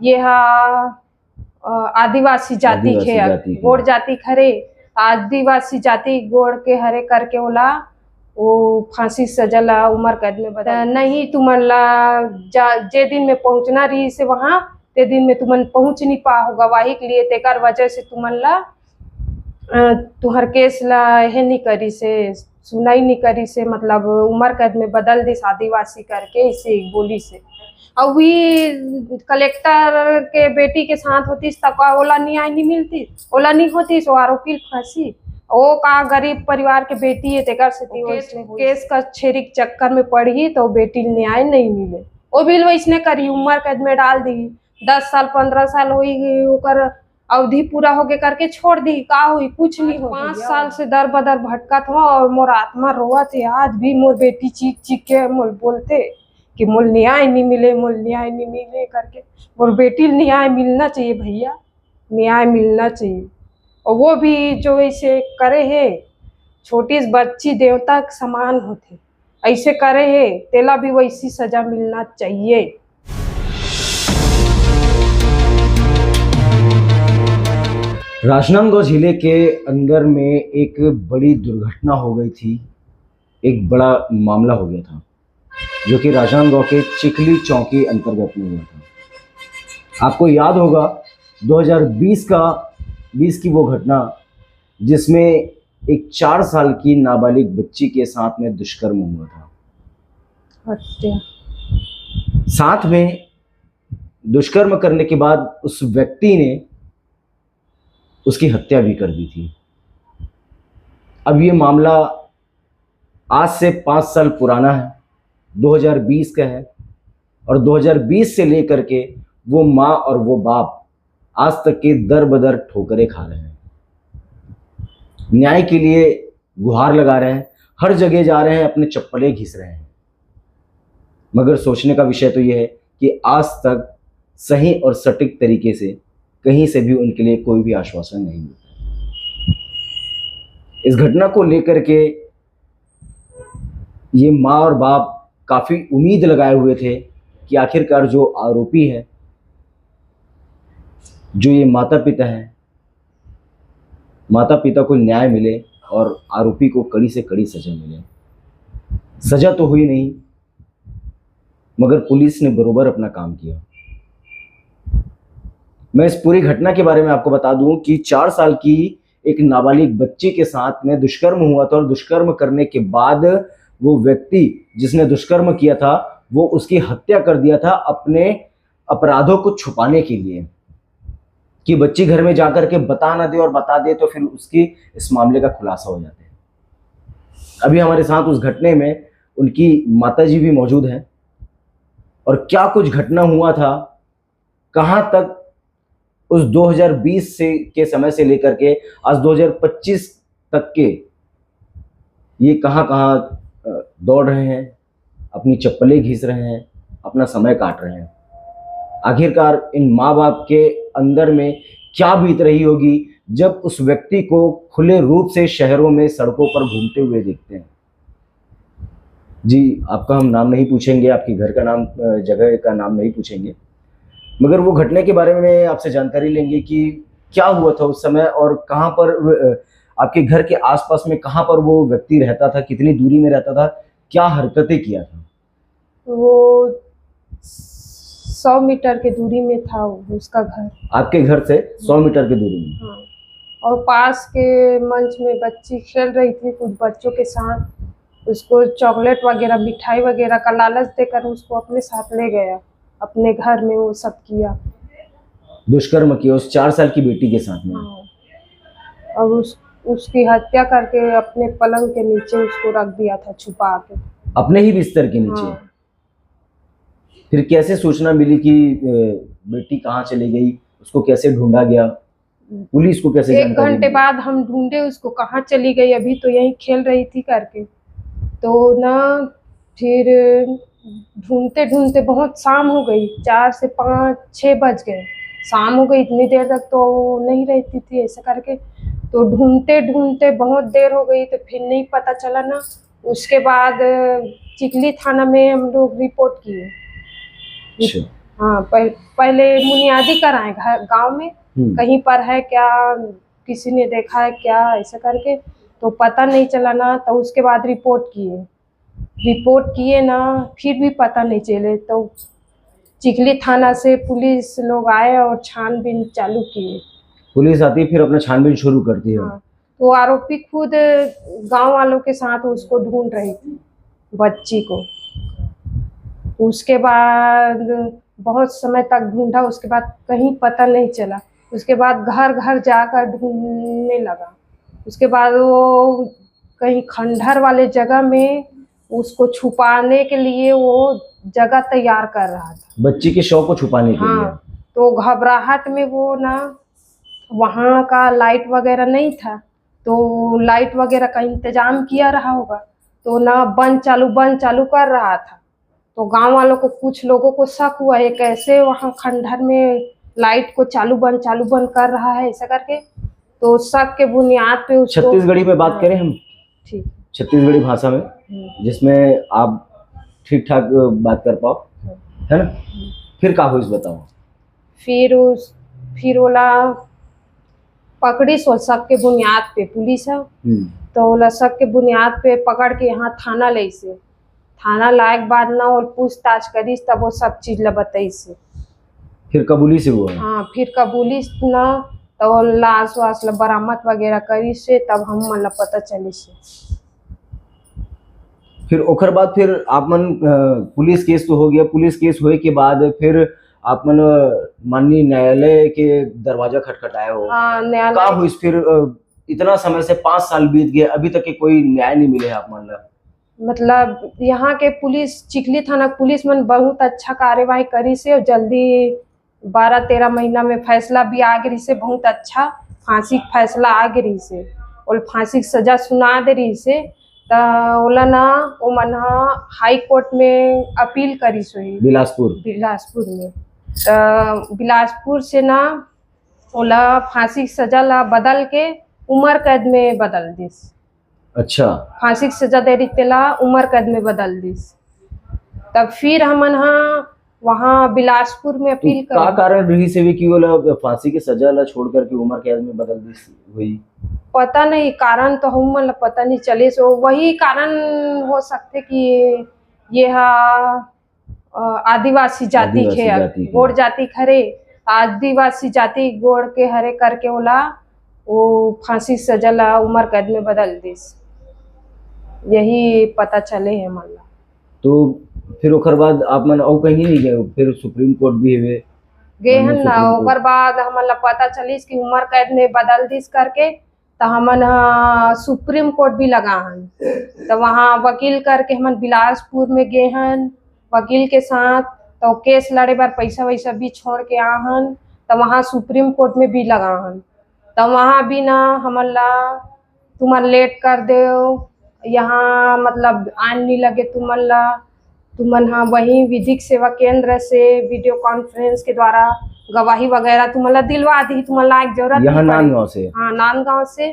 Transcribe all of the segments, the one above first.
ये आदिवासी जाति के गोड़ जाति खरे आदिवासी जाति गोड़ के हरे करके ओला वो फांसी सजला उम्र कैद में बदल नहीं तुमला जे दिन में पहुंचना रही से वहां ते दिन में तुमन पहुंच नहीं पा हो गवाही के लिए तेकर वजह से तुमला तुहर केस ला है नहीं करी से सुनाई नहीं करी से मतलब उम्र कैद में बदल दी आदिवासी करके इसे बोली से और भी कलेक्टर के बेटी के साथ होती तक ओला न्याय नहीं मिलती ओला नहीं होती सो आरोपी फांसी वो का गरीब परिवार के बेटी है तेकर से केस का छेरिक चक्कर में पड़ी तो बेटी न्याय नहीं मिले वो भी वैसने करी उम्र कैद में डाल दी 10 साल 15 साल हुई ओकर अवधि पूरा हो गए करके छोड़ दी का हुई कुछ नहीं हो 5 साल से दर बदर भटकत हो और मोर आत्मा रोवा थे आज भी मोर बेटी चीख चीख के मोल बोलते कि मोल न्याय नहीं मिले करके मोर बेटी न्याय मिलना चाहिए भैया न्याय मिलना चाहिए और वो भी जो ऐसे करे है छोटी बच्ची देवता के समान होते ऐसे करे है तेला भी वैसी सजा मिलना चाहिए। राजनांदगांव जिले के अंदर में एक बड़ी दुर्घटना हो गई थी। एक बड़ा मामला हो गया था जो कि राजनांदगांव के चिखली चौकी अंतर्गत में हुआ था। आपको याद होगा 2020 की वो घटना जिसमें एक 4 साल की नाबालिग बच्ची के साथ में दुष्कर्म हुआ था। अच्छा। साथ में दुष्कर्म करने के बाद उस व्यक्ति ने उसकी हत्या भी कर दी थी। अब ये मामला आज से 5 साल पुराना है, 2020 का है और 2020 से लेकर के वो माँ और वो बाप आज तक के दर बदर ठोकरें खा रहे हैं। न्याय के लिए गुहार लगा रहे हैं, हर जगह जा रहे हैं, अपने चप्पलें घिस रहे हैं। मगर सोचने का विषय तो यह है कि आज तक सही और सटीक तरीके से कहीं से भी उनके लिए कोई भी आश्वासन नहीं मिलता। इस घटना को लेकर के ये माँ और बाप काफ़ी उम्मीद लगाए हुए थे कि आखिरकार जो आरोपी है, जो ये माता पिता हैं, माता पिता को न्याय मिले और आरोपी को कड़ी से कड़ी सजा मिले। सजा तो हुई नहीं मगर पुलिस ने बरोबर अपना काम किया। मैं इस पूरी घटना के बारे में आपको बता दूं कि 4 साल की एक नाबालिग बच्ची के साथ में दुष्कर्म हुआ था और दुष्कर्म करने के बाद वो व्यक्ति जिसने दुष्कर्म किया था वो उसकी हत्या कर दिया था अपने अपराधों को छुपाने के लिए कि बच्ची घर में जाकर के बता ना दे और बता दे तो फिर उसकी इस मामले का खुलासा हो जाता है। अभी हमारे साथ उस घटने में उनकी माताजी भी मौजूद हैं और क्या कुछ घटना हुआ था, कहाँ तक उस 2020 के समय से लेकर के आज 2025 तक के ये कहाँ दौड़ रहे हैं, अपनी चप्पलें घिस रहे हैं, अपना समय काट रहे हैं। आखिरकार इन माँ बाप के अंदर में क्या बीत रही होगी जब उस व्यक्ति को खुले रूप से शहरों में सड़कों पर घूमते हुए देखते हैं। जी, आपका हम नाम नहीं पूछेंगे, आपके घर का नाम, जगह का नाम नहीं पूछेंगे, मगर वो घटना के बारे में आपसे जानकारी लेंगे कि क्या हुआ था उस समय और कहाँ पर आपके घर के आसपास में कहाँ पर वो व्यक्ति रहता था, कितनी दूरी में रहता था, क्या हरकतें किया था। वो 100 मीटर के दूरी में था उसका घर, आपके घर से 100 मीटर की दूरी में। हाँ। और पास के मंच में बच्ची खेल रही थी कुछ बच्चों के साथ, उसको चॉकलेट वगैरह मिठाई वगैरह का लालच देकर उसको अपने साथ ले गया, अपने घर में वो सब किया, दुष्कर्म किया उस 4 साल की बेटी के साथ में। हाँ। और उसकी हत्या करके अपने पलंग के नीचे उसको रख दिया था छुपा के, अपने ही बिस्तर के नीचे। हाँ। फिर कैसे सूचना मिली कि बेटी कहाँ चली गई, उसको कैसे ढूंढा गया, पुलिस को कैसे जानकारी 1 घंटे बाद हम ढूंढे उसको, कहाँ चली गई, अभी तो यहीं खेल रही थी करके। तो ना फिर ढूंढते ढूंढते बहुत शाम हो गई, 4 से 5 6 बज गए, शाम हो गई, इतनी देर तक तो नहीं रहती थी ऐसा करके। तो ढूंढते ढूंढते बहुत देर हो गई तो फिर नहीं पता चला ना। उसके बाद चिखली थाना में हम लोग रिपोर्ट किए। हाँ, पहले बुनियादी कराए गांव में कहीं पर है क्या, किसी ने देखा है क्या, ऐसा करके तो पता नहीं चला ना। तो उसके बाद रिपोर्ट किए ना, फिर भी पता नहीं चले। तो चिखली थाना से पुलिस लोग आए और छानबीन चालू किए। पुलिस आती है फिर अपना छानबीन शुरू करती है। हाँ, तो आरोपी खुद गांव वालों के साथ उसको ढूंढ रही थी, बच्ची को। उसके बाद बहुत समय तक ढूंढा, उसके बाद कहीं पता नहीं चला। उसके बाद घर घर जाकर ढूंढने लगा। उसके बाद वो कहीं खंडहर वाले जगह में उसको छुपाने के लिए वो जगह तैयार कर रहा था, बच्ची के शव को छुपाने के लिए। हाँ, तो घबराहट में वो ना, वहाँ का लाइट वगैरह नहीं था, तो लाइट वगैरह का इंतजाम किया रहा होगा, तो ना बंद चालू कर रहा था। तो गांव वालों को, कुछ लोगों को शक हुआ ये कैसे वहाँ खंडहर में लाइट को चालू बंद कर रहा है, ऐसा करके। तो शक के बुनियाद पे उसको, छत्तीसगढ़ी में बात करें हम, ठीक, छत्तीसगढ़ी भाषा में, जिसमें आप ठीक ठाक बात कर पाओ, है ना। फिर का हुई बताओ। फिर ओला पकड़ी सो शक के बुनियाद पे पुलिस है। तो ओला शक के बुनियाद पे पकड़ के यहाँ थाना ले से, थाना लायक बाद ना और पूछताछ करी, तब वो सब चीज ला बताई से। फिर कबूली से हुआ। हाँ, फिर कबूली ना, तो लाश वाश ला बरामद वगैरह करी से, तब हम मन ला पता चली से। फिर ओकर बाद फिर आप मन पुलिस केस तो हो गया, पुलिस केस होए के बाद फिर आप मन माननीय न्यायालय के दरवाजा खटखटाए हो। हाँ, का न्यायालय हुई फिर इतना समय से 5 साल बीत गए, अभी तक के कोई न्याय नहीं मिले आप मन ला। मतलब यहाँ के पुलिस, चिखली थाना पुलिस मन बहुत अच्छा कार्यवाही करी से, और जल्दी 12-13 महीना में फैसला भी आ गई से, बहुत अच्छा फांसी का फैसला आ गई से, और फांसी की सजा सुना दे रही से। तो ओला ना वो मन हाई कोर्ट में अपील करी सोई, बिलासपुर में। तो बिलासपुर से ना ओला फांसी की सजा ला बदल के उम्र कैद में बदल दिस। अच्छा, फांसी की सजा दे रही तेला उम्र कैद में बदल दिस। तब फिर हमन वहाँ बिलासपुर में अपील तो का कारण रही से भी कि वो फांसी की सजा ला छोड़ करके उम्र कैद में बदल दी हुई। पता नहीं, कारण तो हम मतलब पता नहीं चले। सो वही कारण हो सकते कि ये आदिवासी जाति के गोड़ जाति खरे, आदिवासी जाति गोड़ के हरे करके ओला वो फांसी सजा ला उम्र कैद में बदल दिस, यही पता चले है मन ला। तो फिर ओकर बाद आप मन और कहीं नहीं गए, फिर सुप्रीम कोर्ट भी गए हैं ना। ओकर बाद हमन ला पता चलिस कि उम्र कैद में बदल दिस करके, तो हमन सुप्रीम कोर्ट भी लगा हन। तो वहाँ वकील करके हमन बिलासपुर में गए हन वकील के साथ, तो केस लड़े बार पैसा वैसा भी छोड़ के आ हन। तो वहाँ सुप्रीम कोर्ट में भी लगा हन। तो वहाँ भी ना हमन ला तुमन लेट कर दे, यहाँ मतलब आन नहीं लगे तुमन हाँ वही विधिक सेवा केंद्र से वीडियो कॉन्फ्रेंस के द्वारा गवाही वगैरह तुमला दिलवा दी, तुमला एक जरूरत यहाँ नांदगांव से। हाँ, नांदगांव से।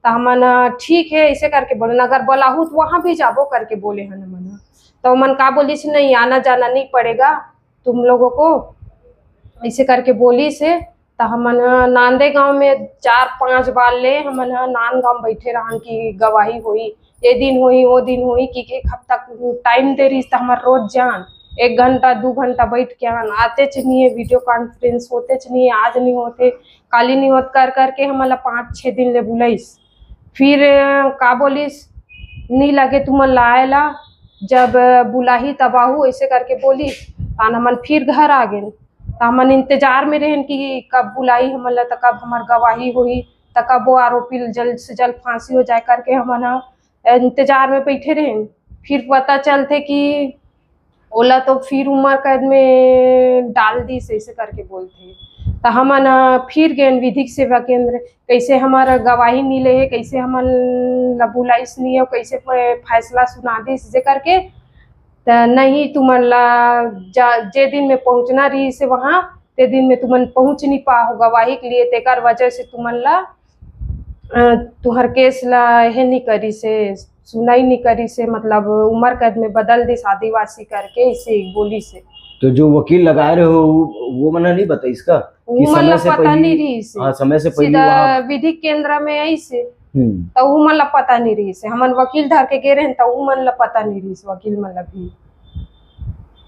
तो हमन ठीक है ऐसे करके बोले, अगर बोलाहू तो वहाँ भी जाबो करके बोले हैं हमन। तो मन का बोली से नहीं, आना जाना नहीं पड़ेगा तुम लोगों को, ऐसे करके बोली से। तो हमन नांदे गांव में 4-5 बार ले हमन नांदगांव बैठे रहन की गवाही हुई, ये दिन हुई वो दिन हुई, कि 1 हफ्ता टाइम दे रही। तो हमार रोज जान 1 घंटा 2 घंटा बैठ के आते नहीं है, वीडियो कॉन्फ्रेंस होते नहीं है, आज नहीं होते काली नहीं होत कर करके हमारा 5-6 दिन ले बुलाइस। फिर का बोलिस नहीं लगे तुम लाएला, जब बुलाही तब आहू ऐसे करके बोली। तान हमन फिर घर आ गए। तो हमन इंतजार में रहन कि कब बुलाई हमन ला, तो कब हमार गवाही हुई, तो कब वो आरोपी जल्द से जल्द फांसी हो जाए करके हमन इंतजार में बैठे रहें। फिर पता चलते कि ओला तो फिर उम्र कैद में डाल दी ऐसे करके बोलते। तो हमन फिर गए विधिक सेवा केंद्र, कैसे हमारा गवाही नहीं ले, कैसे हमन बुलाइस नहीं है, कैसे फैसला सुना दी से करके। तो नहीं तुमन ला जे दिन में पहुंचना रही से वहाँ, ते दिन में तुमन पहुंच नहीं पाओ गवाही के लिए, तेकर वजह से तुमन ला तुहर केस ला है नहीं करी से, सुनाई नहीं करी से, मतलब उम्र कैद में बदल दी आदिवासी करके इसे बोली से। तो जो वकील लगा रहे हो वो मना नहीं बता इसका कि वो समय मतलब से पता पहले, नहीं रही से हाँ समय से पहले सीधा वहाँ। विधिक केंद्र में आई से हम्म। तो वो मतलब पता नहीं रही से हमन वकील धर के गे रहे तो वो मतलब पता नहीं रही से वकील मतलब भी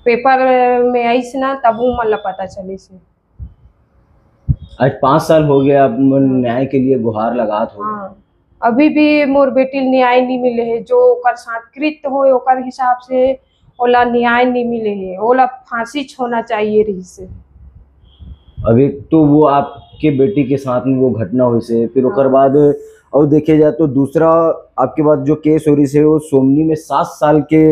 पेपर में आई से ना तब वो मतलब पता चली से। आज 5 साल हो गया, अब न्याय के लिए गुहार लगा थो। हाँ अभी भी मोर बेटी न्याय नहीं मिले है जो ओकर साथ कृत्य हो ओकर हिसाब से ओला न्याय नहीं मिले है ओला फांसी होना चाहिए रही से। अब एक तो वो आपके बेटी के साथ में वो घटना हुई से, फिर ओकर बाद और देखे जाए तो दूसरा आपके बाद जो केस हो रही से वो सोमनी में 7 साल के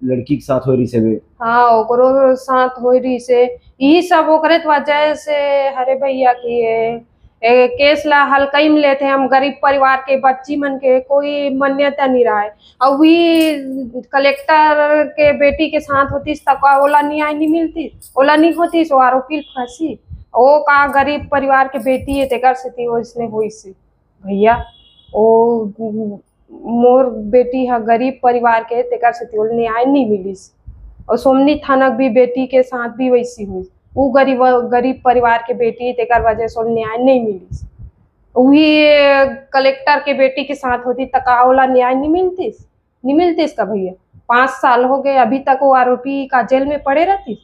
लड़की के साथ हो रही से वे। हाँ ओकरो साथ हो रही से यही सब ओकरे वजह से हरे भैया की केस ला हल्का में लेते हम गरीब परिवार के बच्ची मन के कोई मान्यता नहीं रहा है और भी कलेक्टर के बेटी के साथ होती तब ओला न्याय नहीं मिलती ओला नहीं होती सो आरोपी फांसी वो का गरीब परिवार के बेटी है तेकर से वो इसने हुई से भैया ओ मोर बेटी है गरीब परिवार के तेकर से न्याय नहीं मिली और सोमनी थाना भी बेटी के साथ भी वैसी हुई वो गरीब परिवार के बेटी तेकर वजह से न्याय नहीं मिली वही कलेक्टर के बेटी के साथ होती तकावला न्याय नहीं मिलती इसका भैया 5 साल हो गए अभी तक वो आरोपी का जेल में पड़े रहती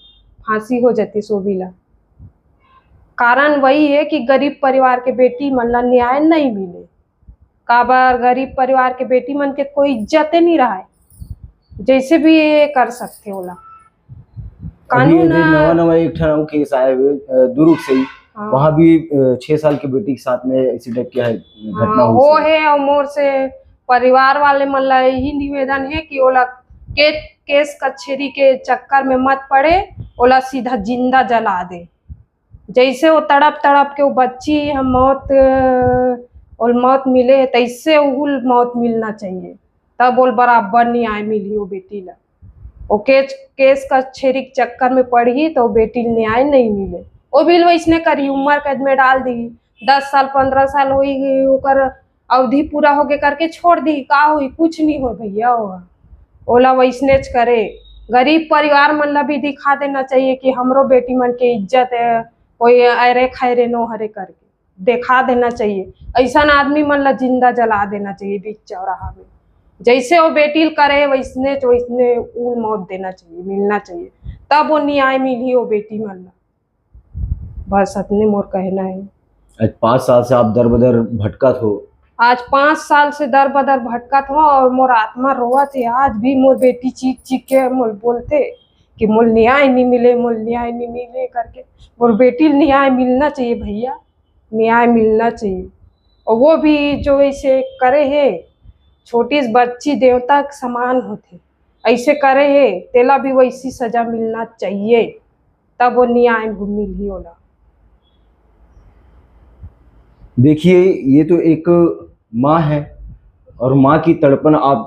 फांसी हो जाती सोबीला। कारण वही है कि गरीब परिवार के बेटी मन ला न्याय नहीं मिले काबर गरीब परिवार के बेटी मन के कोई इज्जत नहीं रहा है जैसे भी ये कर सकते होला कानून। नवा एक ठन केस आए हुए दुर्ग से ही, हाँ। वहाँ भी 6 साल की बेटी के साथ में इसी टाइप की घटना हुई वो है और मोर से परिवार वाले मन ला यही निवेदन है कि ओला केस कचहरी के चक्कर में मत पड़े ओला सीधा जिंदा जला दे जैसे वो तड़प के वो बच्ची हम मौत मिले तैसे उहुल मौत मिलना चाहिए तब बोल बराबर न्याय मिली वो बेटी ला वो केस कचहरी के चक्कर में पड़ी तो बेटी न्याय नहीं मिले वो भी वैसने करी उम्र कैद में डाल दी 10 साल 15 साल हुई ओकर अवधि पूरा हो गए करके छोड़ दी का हुई कुछ नहीं हो भैया ओला वैसने करे गरीब परिवार मन ला भी दिखा देना चाहिए कि हमरो बेटी मन के इज्जत है कोई अरे खैरे नो हरे करके दिखा देना चाहिए ऐसा आदमी मन ला जिंदा जला देना चाहिए बीच चौराहा में जैसे वो बेटी करे वैसने उ मौत देना चाहिए मिलना चाहिए तब वो न्याय मिली वो बेटी मन ला बस अपने मोर कहना है। आज 5 साल से आप दर बदर भटकत हो आज 5 साल से दर बदर भटकत हो और मोर आत्मा रोवत है आज भी मोर बेटी चीख के मोल बोलते कि मोल न्याय नहीं मिले करके मोर बेटी न्याय मिलना चाहिए भैया न्याय मिलना चाहिए और वो भी जो ऐसे करे है छोटी बच्ची देवता के समान होते ऐसे करे है तेला भी वैसी सजा मिलना चाहिए तब वो न्याय मिल ही होला। देखिए ये तो एक माँ है और माँ की तड़पन आप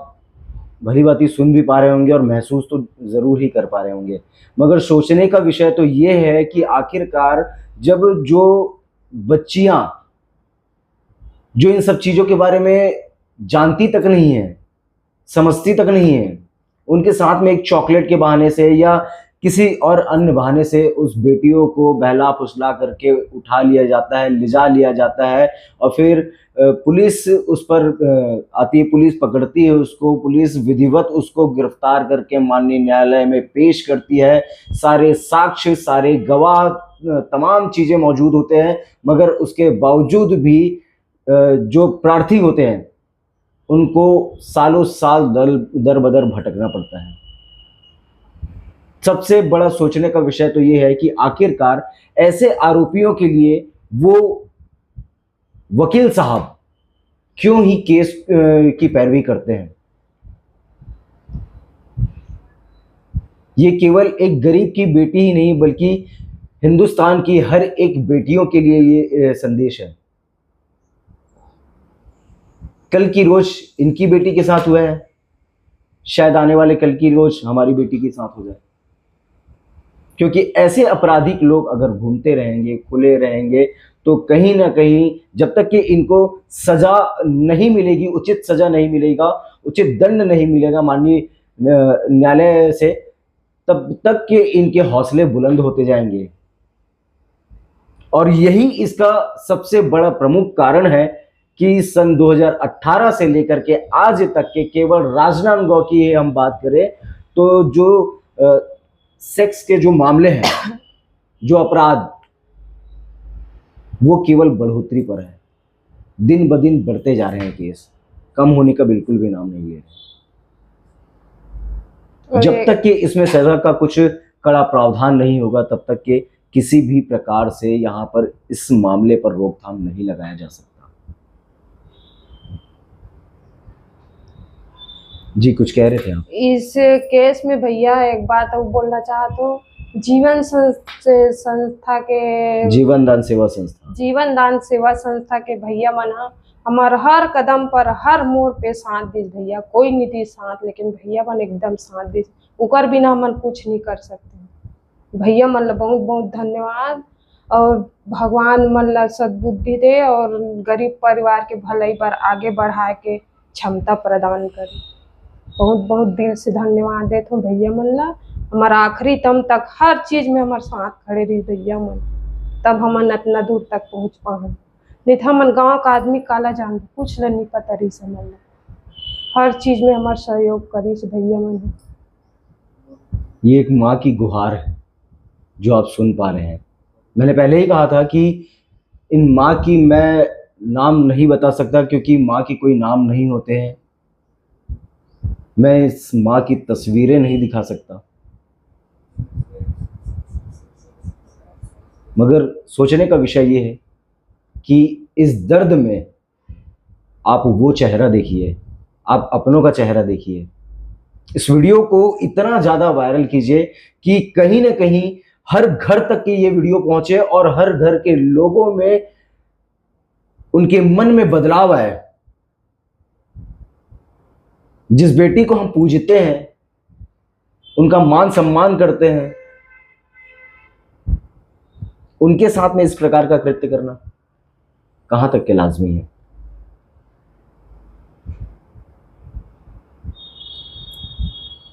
भली बात सुन भी पा रहे होंगे और महसूस तो ज़रूर ही कर पा रहे होंगे, मगर सोचने का विषय तो ये है कि आखिरकार जब जो बच्चियाँ जो इन सब चीज़ों के बारे में जानती तक नहीं है समझती तक नहीं है उनके साथ में एक चॉकलेट के बहाने से या किसी और अन्य बहाने से उस बेटियों को बहला फुसला करके उठा लिया जाता है लिजा लिया जाता है और फिर पुलिस उस पर आती है, पुलिस पकड़ती है उसको, पुलिस विधिवत उसको गिरफ्तार करके माननीय न्यायालय में पेश करती है। सारे साक्ष्य सारे गवाह तमाम चीज़ें मौजूद होते हैं, मगर उसके बावजूद भी जो प्रार्थी होते हैं उनको सालों साल दर बदर भटकना पड़ता है। सबसे बड़ा सोचने का विषय तो ये है कि आखिरकार ऐसे आरोपियों के लिए वो वकील साहब क्यों ही केस की पैरवी करते हैं। ये केवल एक गरीब की बेटी ही नहीं बल्कि हिंदुस्तान की हर एक बेटियों के लिए ये संदेश है। कल की रोज इनकी बेटी के साथ हुआ है, शायद आने वाले कल की रोज हमारी बेटी के साथ हो जाए, क्योंकि ऐसे आपराधिक लोग अगर घूमते रहेंगे खुले रहेंगे तो कहीं ना कहीं जब तक कि इनको सजा नहीं मिलेगी, उचित सजा नहीं मिलेगा, उचित दंड नहीं मिलेगा माननीय न्यायालय से, तब तक के इनके हौसले बुलंद होते जाएंगे। और यही इसका सबसे बड़ा प्रमुख कारण है कि सन 2018 से लेकर के आज तक के केवल राजनांदगांव की हम बात करें तो जो सेक्स के जो मामले हैं, जो अपराध, वो केवल बढ़ोतरी पर है। दिन ब दिन बढ़ते जा रहे हैं केस, कम होने का बिल्कुल भी नाम नहीं ले रहे। जब तक कि इसमें सजा का कुछ कड़ा प्रावधान नहीं होगा तब तक के किसी भी प्रकार से यहाँ पर इस मामले पर रोकथाम नहीं लगाया जा सकता। जी कुछ कह रहे थे आप? इस केस में भैया एक बात और बोलना चाहता हूँ, जीवन संस्था के जीवन दान सेवा संस्था के भैया मना हमार हर कदम पर हर मोड़ पे साथ दी भैया, कोई नहीं दी साथ, लेकिन भैया मन एकदम साथ दी, उकर बिना हमन कुछ नहीं कर सकते। भैया मन ला बहुत बहुत धन्यवाद और भगवान मन ला सद्बुद्धि दे और गरीब परिवार के भलाई पर आगे बढ़ाए के क्षमता प्रदान करे। बहुत बहुत दिल से धन्यवाद देता हूँ भैया मन ला, हमारा आखिरी दम तक हर चीज में हमारे साथ खड़े रही भैया मन, तब हमन इतना दूर तक पहुँच पाए। नहीं तो हमन गाँव का आदमी काला जान कुछ नहीं पता रही से मन, हर चीज में हमारा सहयोग करी से भैया मन। ये एक माँ की गुहार है जो आप सुन पा रहे हैं। मैंने पहले ही कहा था कि इन माँ की मैं नाम नहीं बता सकता क्योंकि माँ की कोई नाम नहीं होते हैं। मैं इस माँ की तस्वीरें नहीं दिखा सकता, मगर सोचने का विषय ये है कि इस दर्द में आप वो चेहरा देखिए, आप अपनों का चेहरा देखिए। इस वीडियो को इतना ज़्यादा वायरल कीजिए कि कहीं ना कहीं हर घर तक की ये वीडियो पहुंचे और हर घर के लोगों में, उनके मन में बदलाव आए। जिस बेटी को हम पूजते हैं, उनका मान सम्मान करते हैं, उनके साथ में इस प्रकार का कृत्य करना कहां तक के लाजमी है।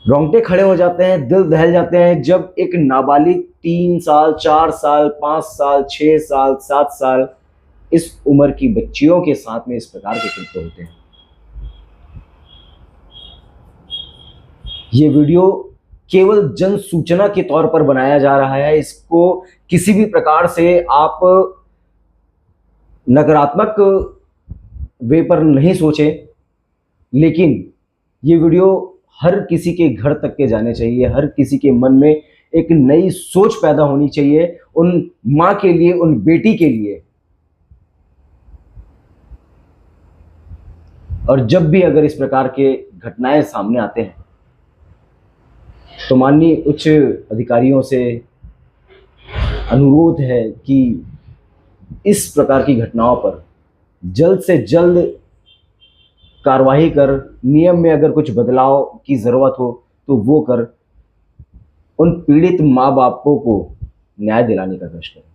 रोंगटे खड़े हो जाते हैं, दिल दहल जाते हैं जब एक नाबालिग 3 साल 4 साल 5 साल 6 साल 7 साल इस उम्र की बच्चियों के साथ में इस प्रकार के कृत्य होते हैं। ये वीडियो केवल जन सूचना के तौर पर बनाया जा रहा है। इसको किसी भी प्रकार से आप नकारात्मक वे पर नहीं सोचें, लेकिन ये वीडियो हर किसी के घर तक के जाने चाहिए। हर किसी के मन में एक नई सोच पैदा होनी चाहिए, उन माँ के लिए, उन बेटी के लिए। और जब भी अगर इस प्रकार के घटनाएं सामने आते हैं तो माननीय उच्च अधिकारियों से अनुरोध है कि इस प्रकार की घटनाओं पर जल्द से जल्द कार्रवाई कर, नियम में अगर कुछ बदलाव की ज़रूरत हो तो वो कर, उन पीड़ित माँ बापों को न्याय दिलाने का कष्ट करें।